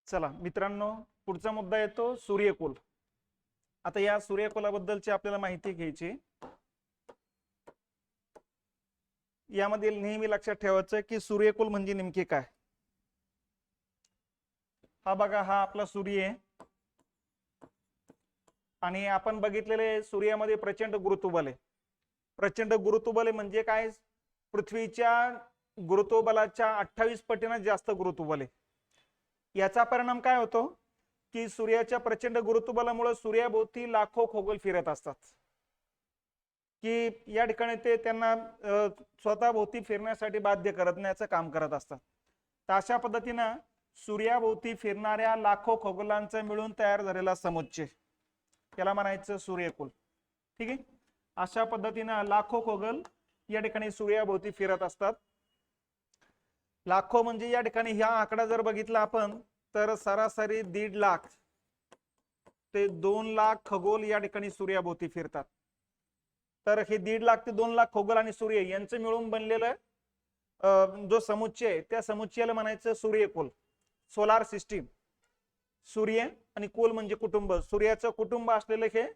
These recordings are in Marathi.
चला मित्रांनो, पुढचा मुद्दा येतो सूर्यकुल. आता या सूर्यकुलाबद्दलची आपल्याला माहिती घ्यायची. यामध्ये नेहमी लक्षात ठेवायचं की सूर्यकुल म्हणजे नेमके काय. हा बघा, हा आपला सूर्य आहे आणि आपण बघितलेले सूर्यामध्ये प्रचंड गुरुत्वबल आहे. प्रचंड गुरुत्वबल म्हणजे काय? पृथ्वीच्या गुरुत्वबलाच्या 28 पटीने जास्त गुरुत्वबल आहे. याचा परिणाम काय होतो की सूर्याच्या प्रचंड गुरुत्वबलामुळे सूर्याभोवती लाखो खगोल फिरत असतात की या ठिकाणी ते त्यांना स्वतःभोवती फिरण्यासाठी बाध्य करण्याचं काम करत असतात. तर अशा पद्धतीनं सूर्याभोवती फिरणाऱ्या लाखो खगोलांचा मिळून तयार झालेला समुच्चय त्याला म्हणायचं सूर्यकुल. ठीक आहे. अशा पद्धतीनं लाखो खगोल या ठिकाणी सूर्याभोवती फिरत असतात. लाखो म्हणजे या ठिकाणी हा आकडा जर बघितला आपण तर सरासरी 1.5 लाख ते 2 लाख खगोल या ठिकाणी सूर्याभोवती फिरतात. तर हे 1.5 लाख ते 2 लाख खगोल आणि सूर्य यांचं मिळून बनलेलं जो समुच्चय आहे त्या समुच्चयाला म्हणायचं सूर्यकुल, सोलार सिस्टीम. सूर्य आणि कुल म्हणजे कुटुंब, सूर्याचं कुटुंब असलेलं हे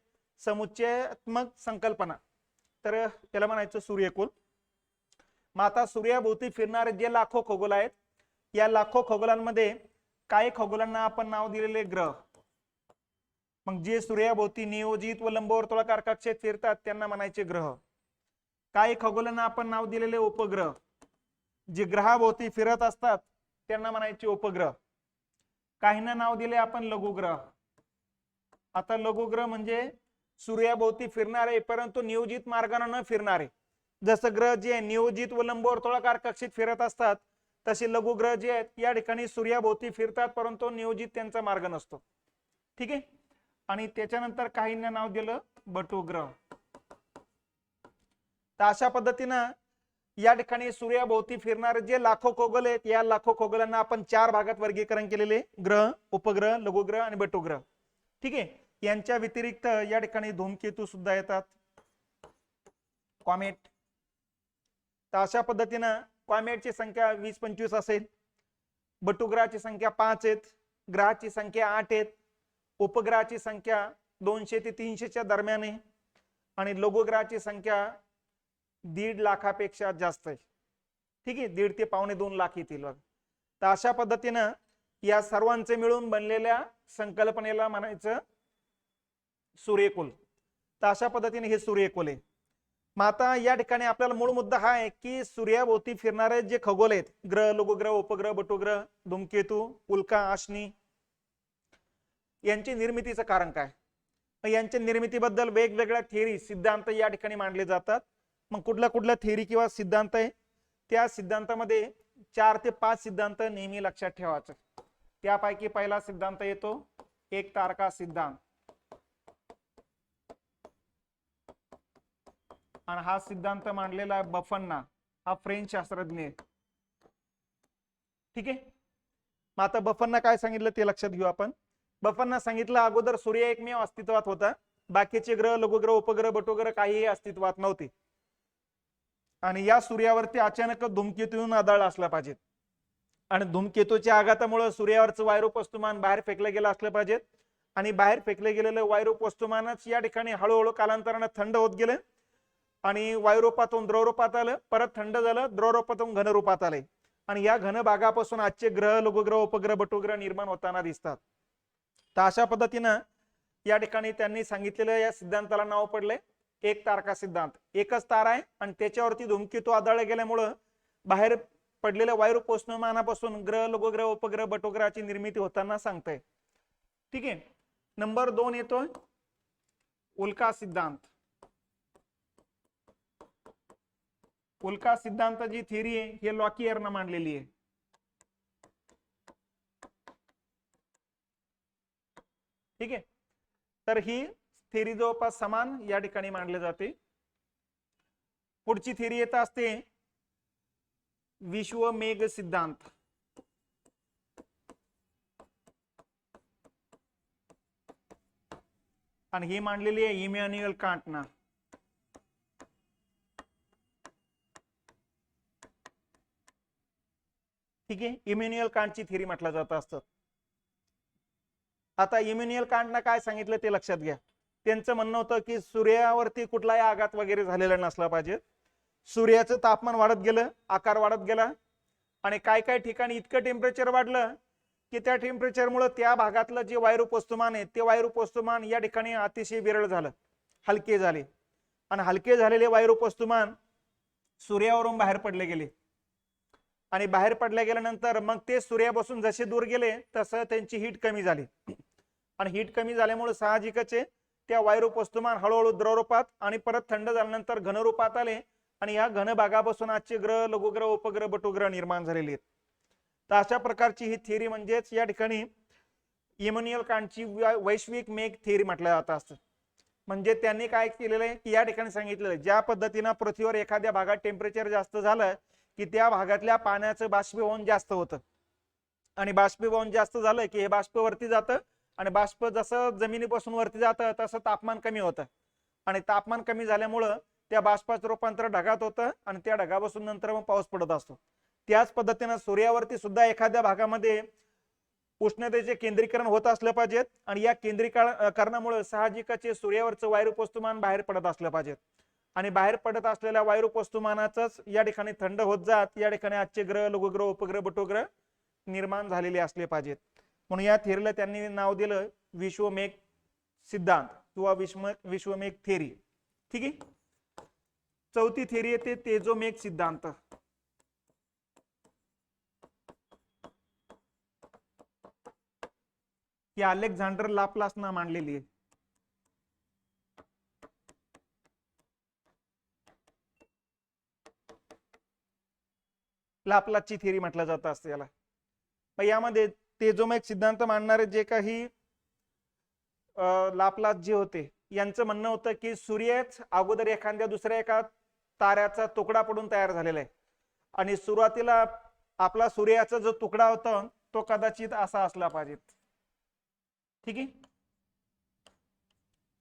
समुच्चयात्मक संकल्पना, तर त्याला म्हणायचं सूर्यकुल. मग आता सूर्याभोवती फिरणारे जे लाखो खगोल आहेत या लाखो खगोलांमध्ये काही खगोलांना आपण नाव दिलेले ग्रह. मग जे सूर्याभोवती नियोजित व लंबवर्तुळाकार कक्षेत फिरतात त्यांना म्हणायचे ग्रह. काही खगोलांना आपण नाव दिलेले उपग्रह, जे ग्रहाभोवती फिरत असतात त्यांना म्हणायचे उपग्रह. काहींना नाव दिले आपण लघुग्रह. आता लघुग्रह म्हणजे सूर्याभोवती फिरणारे परंतु नियोजित मार्गाने न फिरणारे. जसं ग्रह जे नियोजित व लंबवर्तुळाकार कक्षेत फिरत असतात तसे लघुग्रह जे आहेत या ठिकाणी सूर्याभोवती फिरतात परंतु नियोजित त्यांचा मार्ग नसतो. ठीक आहे. आणि त्याच्यानंतर काहींना नाव दिलं बटुग्रह. तर अशा पद्धतीनं या ठिकाणी सूर्याभोवती फिरणारे जे लाखो खगोल आहेत या लाखो खगोलांना आपण 4 भागात वर्गीकरण केलेले: ग्रह, उपग्रह, लघुग्रह आणि बटुग्रह. ठीक आहे. यांच्या व्यतिरिक्त या ठिकाणी धूमकेतू सुद्धा येतात, कॉमेट. तर अशा पद्धतीनं कॉमेटची संख्या 20-25 असेल, बटुग्रहाची संख्या 5 आहेत, ग्रहाची संख्या 8 आहेत, उपग्रहाची संख्या 200 ते 300च्या दरम्यान आहे आणि लघुग्रहाची संख्या 1.5 लाखापेक्षा जास्त आहे. ठीक आहे. 1.5 ते 1.25 लाख येतील. तर अशा पद्धतीनं या सर्वांचे मिळून बनलेल्या संकल्पनेला म्हणायचं सूर्यकुल. तर अशा पद्धतीने हे सूर्यकुल आहे. मग आता या ठिकाणी आपल्याला मूळ मुद्दा हा आहे की सूर्याभोवती फिरणारे जे खगोल आहेत, ग्रह, लघुग्रह, उपग्रह, बटुग्रह, धूमकेतू, उल्का, अश्नी, यांची निर्मितीचं कारण काय. यांच्या निर्मितीबद्दल वेगवेगळ्या थिअरी, सिद्धांत या ठिकाणी मांडले जातात. मग कुठल्या कुठल्या थिअरी किंवा सिद्धांत आहे त्या सिद्धांतामध्ये 4 ते 5 सिद्धांत नेहमी लक्षात ठेवायचं. त्यापैकी पहिला सिद्धांत येतो एक तारका सिद्धांत. आणि हा सिद्धांत मांडलेला आहे बफन्ना, हा फ्रेंच शास्त्रज्ञ आहे. ठीक आहे. मग आता बफन्ना काय सांगितलं ते लक्षात घेऊ आपण. बफन्ना सांगितलं अगोदर सूर्य एकमेव अस्तित्वात होता, बाकीचे ग्रह, लघुग्रह, उपग्रह, बटुग्रह काहीही अस्तित्वात नव्हते आणि या सूर्यावरती अचानक धूमकेतू येऊन आदळला असला पाहिजे आणि धूमकेतूच्या आघातामुळे सूर्यावरचं वायरूप वस्तुमान बाहेर फेकलं गेलं असलं पाहिजे आणि बाहेर फेकले गेलेलं वायरूप वस्तुमानच या ठिकाणी हळूहळू कालांतराने थंड होत गेलं आणि वायुरूपातून द्रवरूपात आलं, परत थंड झालं, द्रवरूपातून घनरूपात आले आणि या घन भागापासून आजचे ग्रह, लघुग्रह, उपग्रह, बटुग्रह निर्माण होताना दिसतात. तर अशा पद्धतीनं या ठिकाणी त्यांनी सांगितलेल्या या सिद्धांताला नाव पडले एक तारका सिद्धांत. एकच तारा आहे आणि त्याच्यावरती धूमकेतू आदळले गेल्यामुळं बाहेर पडलेल्या वायुरूप वस्तुमानापासून ग्रह, लघुग्रह, उपग्रह, बटुग्रहाची निर्मिती होताना सांगताय. ठीक आहे. नंबर 2 येतोय उल्का सिद्धांत. उल्का सिद्धांत जी थिअरी आहे हे लॉकियरनं मांडलेली आहे. ठीक आहे. तर ही थिअरी जवळपास समान या ठिकाणी मांडली जाते. पुढची थिअरी येत असते विश्व मेघ सिद्धांत. आणि ही मांडलेली आहे इमॅन्युअल कांटनं. ठीक आहे. इमॅन्युअल कांटची थिअरी म्हटलं जात असतं. आता इमॅन्युअल कांटनं काय सांगितलं ते लक्षात घ्या. त्यांचं म्हणणं होतं की सूर्यावरती कुठलाही आघात वगैरे झालेला नसला पाहिजे. सूर्याचं तापमान वाढत गेलं, आकार वाढत गेला आणि काय काय ठिकाणी इतकं टेम्परेचर वाढलं की त्या टेम्परेचरमुळे त्या भागातलं जे वायुरूप वस्तुमान आहे ते वायुरूप वस्तुमान या ठिकाणी अतिशय विरळ झालं, हलके झाले आणि हलके झालेले वायुरूप वस्तुमान सूर्यावरून बाहेर पडले गेले आणि बाहेर पडल्या गेल्यानंतर मग ते सूर्यापासून जसे दूर गेले तसं त्यांची हीट कमी झाली आणि हीट कमी झाल्यामुळे साहजिकच त्या वायुरूप वस्तुमान हळूहळू द्रवरूपात आणि परत थंड झाल्यानंतर घनरूपात आले आणि या घन भागापासून आजचे ग्रह, लघुग्रह, उपग्रह, बटुग्रह निर्माण झालेले आहेत. तर अशा प्रकारची ही थिअरी म्हणजेच या ठिकाणी इमॅन्युअल कांटची वैश्विक मेघ थिअरी म्हटलं जात असतं. म्हणजे त्यांनी काय केलेलं आहे की या ठिकाणी सांगितलेलं ज्या पद्धतीनं पृथ्वीवर एखाद्या भागात टेम्परेचर जास्त झालं की त्या भागातल्या पाण्याचं बाष्पीभवन जास्त होतं आणि बाष्पीभवन जास्त झालं की हे बाष्प वरती जातं आणि बाष्प जसं जमिनीपासून वरती जातं तसं तापमान कमी होतं आणि तापमान कमी झाल्यामुळं त्या बाष्पाचं रूपांतर ढगात होतं आणि त्या ढगापासून नंतर मग पाऊस पडत असतो. त्याच पद्धतीनं सूर्यावरती सुद्धा एखाद्या भागामध्ये उष्णतेचे केंद्रीकरण होत असलं पाहिजे आणि या केंद्रीकरणामुळे साहजिकच सूर्यावरचं वायुरूप वस्तुमान बाहेर पडत असलं पाहिजे आणि बाहेर पडत असलेल्या वायुरूप वस्तुमानाच या ठिकाणी थंड होत जात या ठिकाणी आजचे ग्रह, लघुग्रह, उपग्रह, बटुग्रह निर्माण झालेले असले पाहिजेत. म्हणून या थिअरीला त्यांनी नाव दिलं विश्वमेघ सिद्धांत किंवा विश्वमेघ थिअरी. ठीक आहे. चौथी थिअरी येते तेजोमेघ सिद्धांत. ही अलेक्झांडर लाप्लासनं मांडलेली आहे. लाप्लासची थिअरी म्हटलं जातं असतं याला. यामध्ये तेजोमेघ सिद्धांत मांडणारे जे काही लाप्लास जे होते यांचं म्हणणं होतं की सूर्यच अगोदर एखाद्या दुसऱ्या एका ताऱ्याचा तुकडा पडून तयार झालेला आहे आणि सुरुवातीला आपला सूर्याचा जो तुकडा होता तो कदाचित असा असला पाहिजे. ठीक आहे.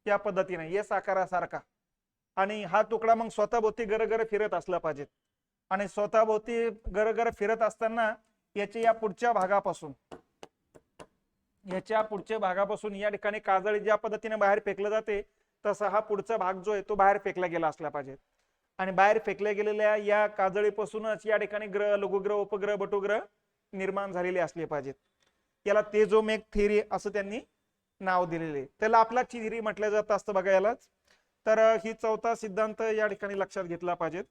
या पद्धतीने एस आकारासारखा आणि हा तुकडा मग स्वतःभोवती गरगर फिरत असला पाहिजे आणि स्वतःभोवती गरगर फिरत असताना याच्या या पुढच्या भागापासून या ठिकाणी काजळी ज्या पद्धतीने बाहेर फेकलं जाते तसा हा पुढचा भाग जो आहे तो बाहेर फेकला गेला असला पाहिजे आणि बाहेर फेकल्या गेलेल्या या काजळीपासूनच या ठिकाणी ग्रह, लघुग्रह, उपग्रह, बटुग्रह निर्माण झालेले असले पाहिजेत. याला तेजोमेघ थिअरी असं त्यांनी नाव दिलेले. त्याला लाप्लासची थिअरी म्हटलं जात असतं बघा यालाच. तर ही चौथा सिद्धांत या ठिकाणी लक्षात घेतला पाहिजे.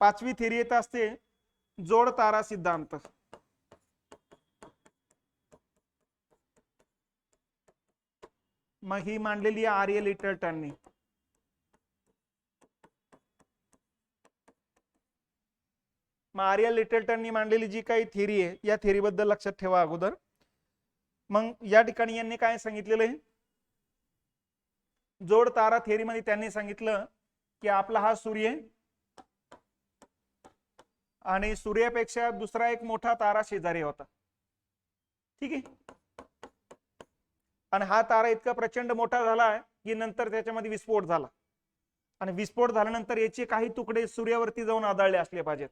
पाचवी थिअरी येत असते जोड तारा सिद्धांत. मग ही मांडलेली आहे आर्य लिटलटननी. मग आर्य लिटलटननी मांडलेली जी काही थिअरी आहे या थिअरी बद्दल लक्षात ठेवा अगोदर. मग या ठिकाणी यांनी काय सांगितलेलं आहे जोड तारा थिअरी मध्ये त्यांनी सांगितलं की आपला हा सूर्य आणि सूर्यापेक्षा दुसरा एक मोठा तारा शेजारी होता. ठीक आहे. आणि हा तारा इतका प्रचंड मोठा झाला की नंतर त्याच्यामध्ये विस्फोट झाला आणि विस्फोट झाल्यानंतर याचे काही तुकडे सूर्यावरती जाऊन आदळले असले पाहिजेत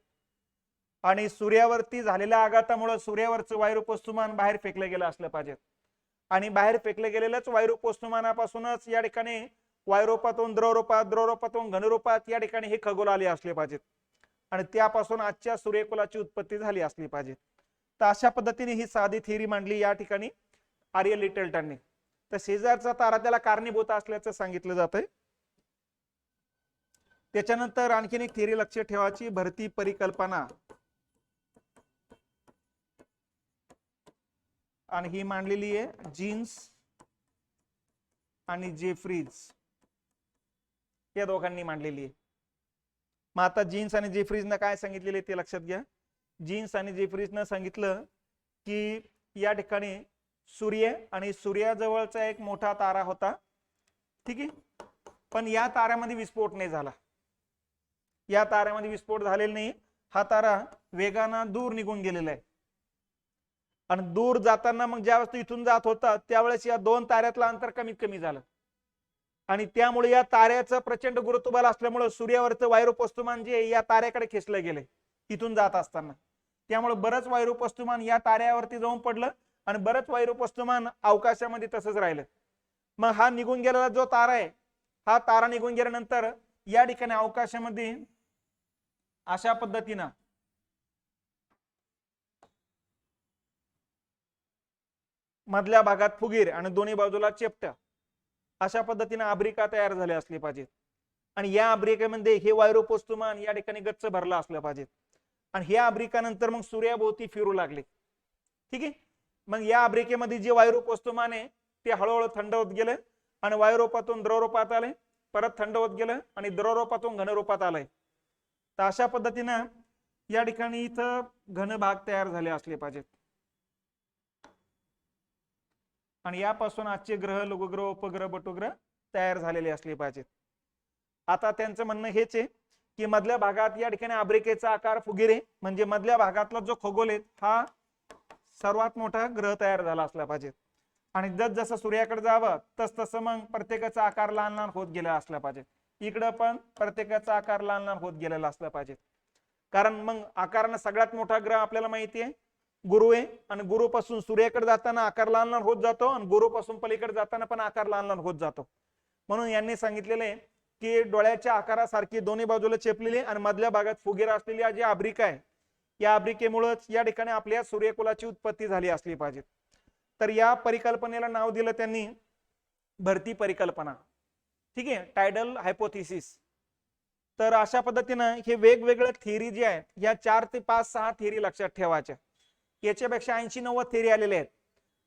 आणि सूर्यावरती झालेल्या आघातामुळे सूर्यावरचं वायुरूप वस्तुमान बाहेर फेकलं गेलं असलं पाहिजे आणि बाहेर फेकलं गेलेलंच वायुरूप वस्तुमानापासूनच या ठिकाणी वायुरूपातून द्रवरूपात, द्रवरूपातून घनरूपात या ठिकाणी हे खगोल आले असले पाहिजेत आणि त्यापासून आजच्या सूर्यकुलाची उत्पत्ती झाली असली पाहिजे. तर अशा पद्धतीने ही साधी थिअरी मांडली या ठिकाणी आर्य लिटलटनने. तर शेजारचा तारा त्याला कारणीभूत असल्याचं सांगितलं जातंय. त्याच्यानंतर आणखीन एक थिअरी लक्ष ठेवायची भरती परिकल्पना आणि ही मांडलेली आहे जीन्स आणि जेफ्रीज या दोघांनी मांडलेली आहे. मग आता जीन्स आणि जेफ्रीजनं काय सांगितलेले ते लक्षात घ्या. जीन्स आणि जेफ्रीजनं सांगितलं की या ठिकाणी सूर्य आणि सूर्याजवळचा एक मोठा तारा होता. ठीक आहे. पण या ताऱ्यामध्ये विस्फोट नाही झाला. या ताऱ्यामध्ये विस्फोट झालेला नाही. हा तारा वेगानं दूर निघून गेलेला आहे आणि दूर जाताना मग ज्यावेळेस इथून जात होता त्यावेळेस या दोन ताऱ्यातलं अंतर कमीत कमी झालं आणि त्यामुळे या ताऱ्याचं प्रचंड गुरुत्वबल असल्यामुळे सूर्यावरचं वायुरूप वस्तुमान जे या ताऱ्याकडे खेचलं गेले इथून जात असताना. त्यामुळे बरंच वायुरूप वस्तुमान या ताऱ्यावरती जाऊन पडलं आणि बरंच वैरूप वस्तुमान अवकाशामध्ये तसंच राहिलं. मग हा निघून गेलेला जो तारा आहे, हा तारा निघून गेल्यानंतर या ठिकाणी अवकाशामध्ये अशा पद्धतीनं मधल्या भागात फुगीर आणि दोन्ही बाजूला चेपट्या अशा पद्धतीने अब्रिका तयार झाले असले पाहिजेत. आणि या अब्रिकेमध्ये हे वैरूप वस्तुमान या ठिकाणी गच्च भरला असलं पाहिजे. आणि ह्या अब्रिकानंतर मग सूर्याभोवती फिरू लागले. ठीक आहे. मग या अब्रिकेमध्ये जे वैरूप वस्तुमान आहे ते हळूहळू थंड होत गेले आणि वायुरूपातून द्रवरूपात आले, परत थंड होत गेलं आणि द्रवरूपातून घनरूपात आलंय. तर अशा पद्धतीनं या ठिकाणी इथं घन भाग तयार झाले असले पाहिजेत. आणि यापासून आजचे ग्रह, लघुग्रह, उपग्रह, बटुग्रह तयार झालेले असले पाहिजेत. आता त्यांचं म्हणणं हेच आहे की मधल्या भागात या ठिकाणी अब्रिकेचा आकार फुगिरे म्हणजे मधल्या भागातला जो खगोल आहे हा सर्वात मोठा ग्रह तयार झाला असला पाहिजे. आणि जसं सूर्याकडे जावं तसं मग प्रत्येकाचा आकार लहान लहान होत गेला असला पाहिजे. इकडं पण प्रत्येकाचा आकार लहान लहान होत गेलेला असला पाहिजे. कारण मग आकारानं सगळ्यात मोठा ग्रह आपल्याला माहिती आहे गुरु आहे. आणि गुरुपासून सूर्याकडे जाताना आकार लहान लहान होत जातो आणि गुरुपासून पलीकडे जाताना पण आकार लहान लहान होत जातो. म्हणून यांनी सांगितलेले आहे की डोळ्याच्या आकारासारखी दोन्ही बाजूला चेपलेली आणि मधल्या भागात फुगीर असलेली जी अब्रिका आहे या अब्रिकेमुळेच या ठिकाणी आपल्या सूर्यकुलाची उत्पत्ती झाली असली पाहिजे. तर या परिकल्पनेला नाव दिलं त्यांनी भरती परिकल्पना. ठीक आहे, टायडल हायपोथिसिस. तर अशा पद्धतीनं हे वेगवेगळे थिअरी जे आहेत या 4 ते 5 6 थिअरी लक्षात ठेवायच्या. याच्यापेक्षा 80-90 थिअरी आलेले आहेत.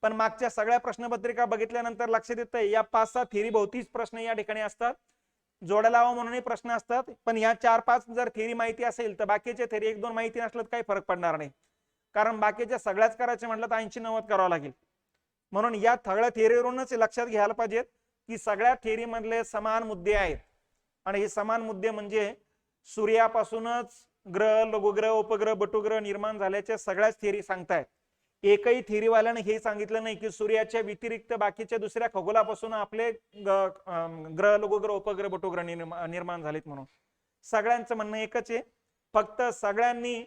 पण मागच्या सगळ्या प्रश्नपत्रिका बघितल्यानंतर लक्षात येतं या 5-6 थिअरी भोवतीच प्रश्न या ठिकाणी असतात. जोड्या लावा म्हणूनही प्रश्न असतात. पण या 4-5 जर थिअरी माहिती असेल तर बाकीच्या थिअरी 1-2 माहिती नसलं तर काही फरक पडणार नाही. कारण बाकीच्या सगळ्याच करायचे म्हटलं तर 80-90 करावं लागेल. म्हणून या सगळ्या थिअरीवरूनच लक्षात घ्यायला पाहिजेत की सगळ्या थिअरी मधले समान मुद्दे आहेत. आणि हे समान मुद्दे म्हणजे सूर्यापासूनच ग्रह, लघुग्रह, उपग्रह, बटुग्रह निर्माण झाल्याच्या सगळ्याच थिअरी सांगतायत. एकही थिअरीवाल्याने हे सांगितलं नाही की सूर्याच्या व्यतिरिक्त बाकीच्या दुसऱ्या खगोलापासून आपले ग्रह, लघुग्रह, उपग्रह, बटुग्रह निर्माण झालेत म्हणून. सगळ्यांचं म्हणणं एकच आहे, फक्त सगळ्यांनी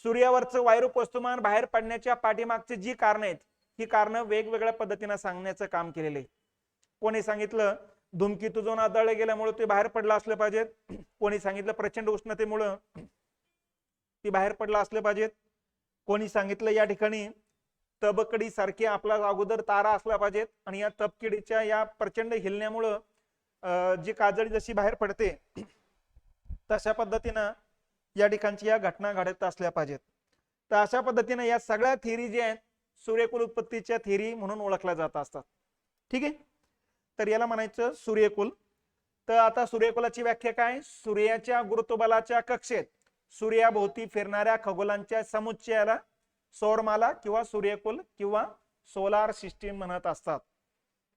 सूर्यावरचं वैरूप वस्तुमान बाहेर पडण्याच्या पाठीमागची जी कारण आहेत ही कारणं वेगवेगळ्या पद्धतीने सांगण्याचं काम केलेलं आहे. कोणी सांगितलं धूमकेतू जो आदळले गेल्यामुळे ते बाहेर पडला असलं पाहिजेत. कोणी सांगितलं प्रचंड उष्णतेमुळे ती बाहेर पडला असले पाहिजेत. कोणी सांगितलं या ठिकाणी तबकडी सारखी आपला अगोदर तारा असला पाहिजेत आणि या तबकडीच्या या प्रचंड हिलण्यामुळं जी काजळी जशी बाहेर पडते तशा पद्धतीनं या ठिकाणची या घटना घडत असल्या पाहिजेत. तर अशा पद्धतीने या सगळ्या थिअरी जे आहेत सूर्यकुल उत्पत्तीच्या थिअरी म्हणून ओळखल्या जात असतात. ठीक आहे. तर याला म्हणायचं सूर्यकुल. तर आता सूर्यकुलाची व्याख्या काय? सूर्याच्या गुरुत्वबलाच्या कक्षेत सूर्याभोवती फिरणाऱ्या खगोलांच्या समुच्चयाला सौरमाला किंवा सूर्यकुल किंवा सोलार सिस्टीम म्हणत असतात.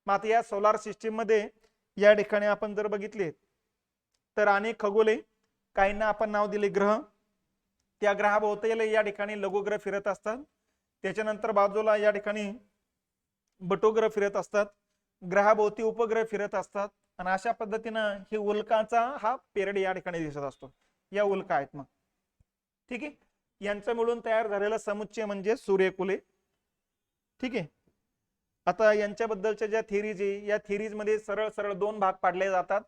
मात्र या सोलार सिस्टीम मध्ये या ठिकाणी आपण जर बघितले तर अनेक खगोले, काहींना आपण नाव दिले ग्रह. त्या ग्रहाभोवती या ठिकाणी लघुग्रह फिरत असतात. त्याच्यानंतर बाजूला या ठिकाणी बटुग्रह फिरत असतात. ग्रहाभोवती उपग्रह फिरत असतात. आणि अशा पद्धतीनं ही उल्काचा हा पेरड या ठिकाणी दिसत असतो. या उल्का आहेत मग. ठीक आहे. यांचं मिळून तयार झालेला समुच्चय म्हणजे सूर्यकुले. ठीक आहे. आता यांच्याबद्दलच्या ज्या थिअरीज आहे या थिअरीज मध्ये सरळ सरळ 2 भाग पाडले जातात.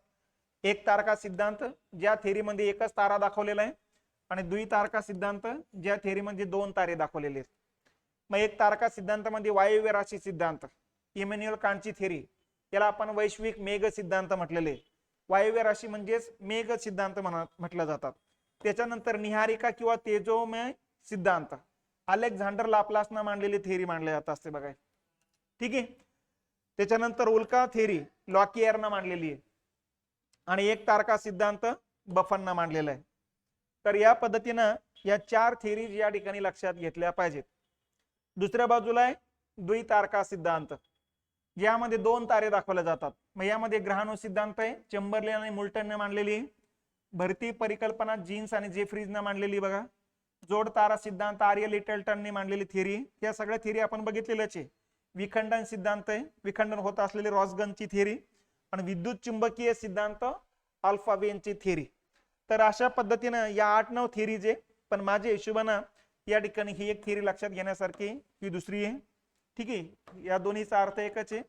एक तारका सिद्धांत ज्या थिअरीमध्ये एकच तारा दाखवलेला आहे आणि द्वितारका सिद्धांत ज्या थिअरीमध्ये 2 तारे दाखवलेले आहेत. मग एक तारका सिद्धांतामध्ये वायव्य राशी सिद्धांत, इमॅन्युअल कांटची थिअरी, याला आपण वैश्विक मेघ सिद्धांत म्हटलेले. वायव्य राशी म्हणजेच मेघ सिद्धांत म्हटलं जातात. त्याच्यानंतर निहारिका किंवा तेजोमय सिद्धांत अलेक्झांडर लाप्लासनं मांडलेली थिअरी मांडली जात असते बघा. ठीक आहे. त्याच्यानंतर उल्का थिअरी लॉकियरनं मांडलेली आहे आणि एक तारका सिद्धांत बफननं मांडलेला आहे. तर या पद्धतीनं या 4 थिअरीज या ठिकाणी लक्षात घेतल्या पाहिजेत. दुसऱ्या बाजूला आहे द्वितारका सिद्धांत, यामध्ये 2 तारे दाखवले जातात. मग यामध्ये ग्रहाणू सिद्धांत आहे, चेंबरलेन आणि मोल्टनने मांडलेली. भरती परिकल्पना जीन्स आणि जेफ्रीजने मांडलेली बघा. जोड तारा सिद्धांत आर्य लिटलटनने मांडलेली थिअरी. या सगळ्या थिअरी आपण बघितलेल्याच आहे. विखंडन सिद्धांत आहे, विखंडन होत असलेली रॉसगनची थिअरी. आणि विद्युत चुंबकीय सिद्धांत अल्फा वेनची थिअरी. तर अशा पद्धतीनं या 8-9 थिअरीज आहे. पण माझ्या हिशोबानं या ठिकाणी ही एक थिअरी लक्षात घेण्यासारखी, ही दुसरी आहे. ठीक आहे, या दोन्हीचा अर्थ एकच आहे.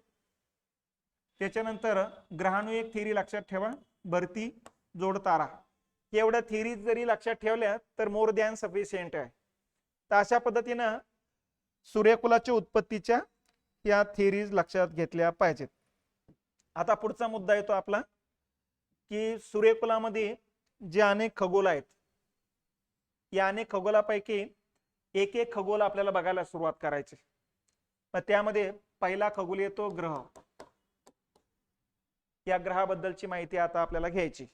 त्याच्यानंतर ग्रहाणुयोग थिअरी लक्षात ठेवा, भरती जोड तारा, एवढ्या थिअरी जरी लक्षात ठेवल्या तर मोर दॅन सफिशियंट आहे. तर अशा पद्धतीनं सूर्यकुलाच्या उत्पत्तीच्या या थिअरीज लक्षात घेतल्या पाहिजेत. आता पुढचा मुद्दा येतो आपला की सूर्यकुलामध्ये जे अनेक खगोल आहेत, या अनेक खगोलापैकी एक एक खगोल आपल्याला बघायला सुरुवात करायची. मग त्यामध्ये पहिला खगोल येतो ग्रह. या ग्रहाबद्दलची माहिती आता आपल्याला घ्यायची.